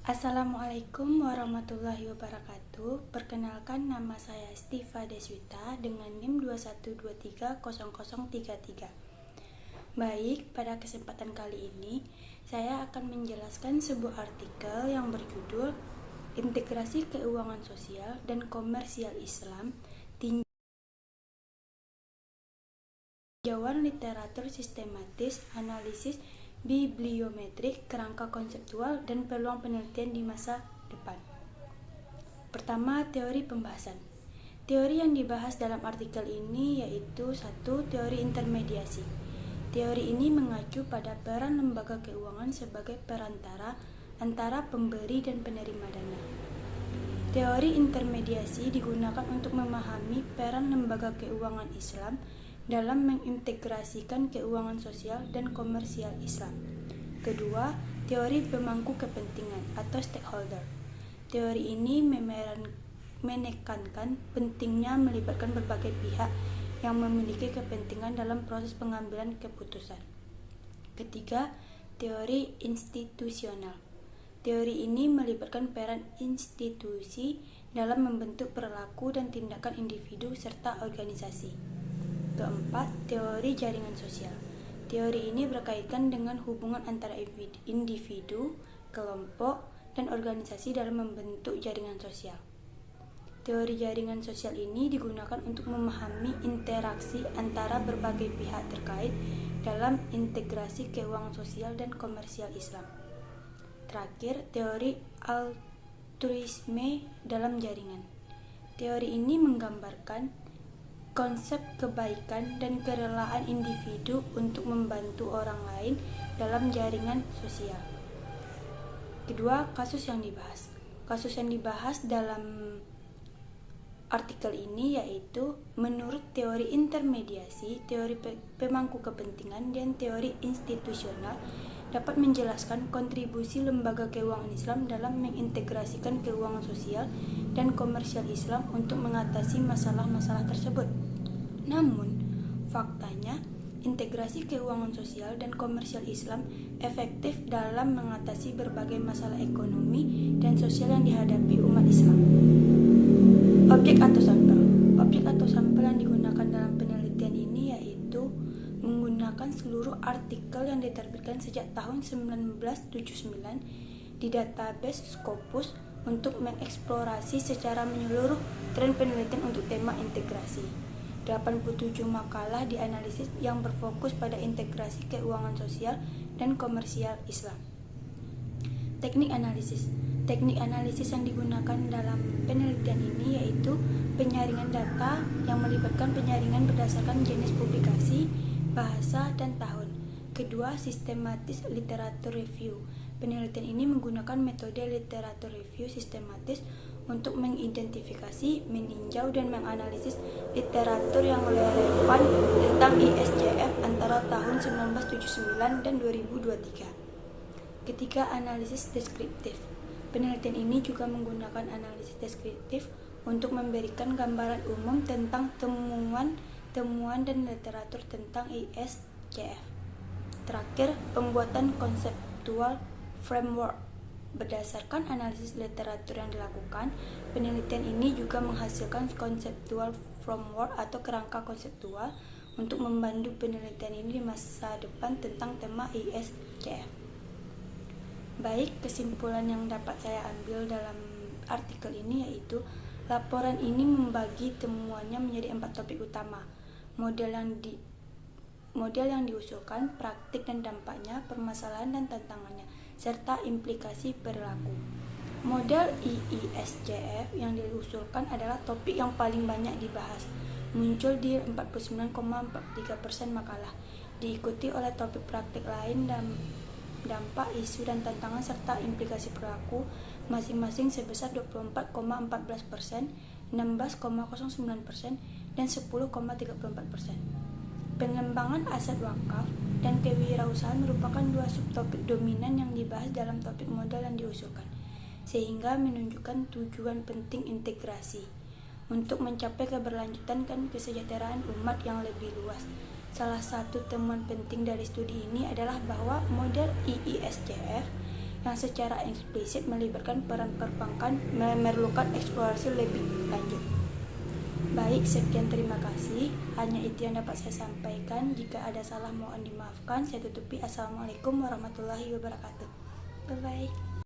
Assalamualaikum warahmatullahi wabarakatuh. Perkenalkan, nama saya Stiva Deswita dengan NIM 21230033. Baik, pada kesempatan kali ini saya akan menjelaskan sebuah artikel yang berjudul Integrasi Keuangan Sosial dan Komersial Islam, tinjauan literatur sistematis, analisis bibliometrik, kerangka konseptual, dan peluang penelitian di masa depan. Pertama, teori pembahasan. Teori yang dibahas dalam artikel ini yaitu 1. Teori intermediasi. Teori ini mengacu pada peran lembaga keuangan sebagai perantara antara pemberi dan penerima dana. Teori intermediasi digunakan untuk memahami peran lembaga keuangan Islam dalam mengintegrasikan keuangan sosial dan komersial Islam. Kedua, teori pemangku kepentingan atau stakeholder. Teori ini menekankan pentingnya melibatkan berbagai pihak yang memiliki kepentingan dalam proses pengambilan keputusan. Ketiga, teori institusional. Teori ini melibatkan peran institusi dalam membentuk perilaku dan tindakan individu serta organisasi. Keempat, teori jaringan sosial. Teori ini berkaitan dengan hubungan antara individu, kelompok, dan organisasi dalam membentuk jaringan sosial. Teori jaringan sosial ini digunakan untuk memahami interaksi antara berbagai pihak terkait dalam integrasi keuangan sosial dan komersial Islam. Terakhir, teori altruisme dalam jaringan. Teori ini menggambarkan konsep kebaikan dan kerelaan individu untuk membantu orang lain dalam jaringan sosial. Kedua, kasus yang dibahas. Kasus yang dibahas dalam artikel ini yaitu menurut teori intermediasi, teori pemangku kepentingan, dan teori institusional dapat menjelaskan kontribusi lembaga keuangan Islam dalam mengintegrasikan keuangan sosial dan komersial Islam untuk mengatasi masalah-masalah tersebut. Namun, faktanya, integrasi keuangan sosial dan komersial Islam efektif dalam mengatasi berbagai masalah ekonomi dan sosial yang dihadapi umat Islam. Objek atau sampel. Objek atau sampel yang digunakan dalam penelitian ini yaitu menggunakan seluruh artikel yang diterbitkan sejak tahun 1979 di database Scopus untuk mengeksplorasi secara menyeluruh tren penelitian untuk tema integrasi. 87 makalah dianalisis yang berfokus pada integrasi keuangan sosial dan komersial Islam. Teknik analisis. Teknik analisis yang digunakan dalam penelitian ini yaitu penyaringan data yang melibatkan penyaringan berdasarkan jenis publikasi, bahasa, dan tahun. Kedua, sistematis literatur review. Penelitian ini menggunakan metode literatur review sistematis untuk mengidentifikasi, meninjau, dan menganalisis literatur yang relevan tentang ISJF antara tahun 1979 dan 2023. Ketiga, analisis deskriptif. Penelitian ini juga menggunakan analisis deskriptif untuk memberikan gambaran umum tentang temuan dan literatur tentang ISJF. Terakhir, pembuatan konseptual framework. Berdasarkan analisis literatur yang dilakukan, penelitian ini juga menghasilkan konseptual framework atau kerangka konseptual untuk membantu penelitian ini di masa depan tentang tema ISJF. Baik, kesimpulan yang dapat saya ambil dalam artikel ini yaitu laporan ini membagi temuannya menjadi 4 topik utama: model yang diusulkan, praktik dan dampaknya, permasalahan dan tantangannya, serta implikasi perilaku. Model IISJF yang diusulkan adalah topik yang paling banyak dibahas, muncul di 49,43% makalah, diikuti oleh topik praktik lain dan dampak, isu dan tantangan serta implikasi perilaku masing-masing sebesar 24,14%, 16,09%, dan 10,34%. Pengembangan aset wakaf dan kewirausahaan merupakan 2 subtopik dominan yang dibahas dalam topik modal yang diusulkan, sehingga menunjukkan tujuan penting integrasi untuk mencapai keberlanjutan dan kesejahteraan umat yang lebih luas. Salah satu temuan penting dari studi ini adalah bahwa model IISJF yang secara eksplisit melibatkan peran perbankan memerlukan eksplorasi lebih lanjut. Baik, sekian, terima kasih. Hanya itu yang dapat saya sampaikan. Jika ada salah mohon dimaafkan. Saya tutupi. Assalamualaikum warahmatullahi wabarakatuh. Bye-bye.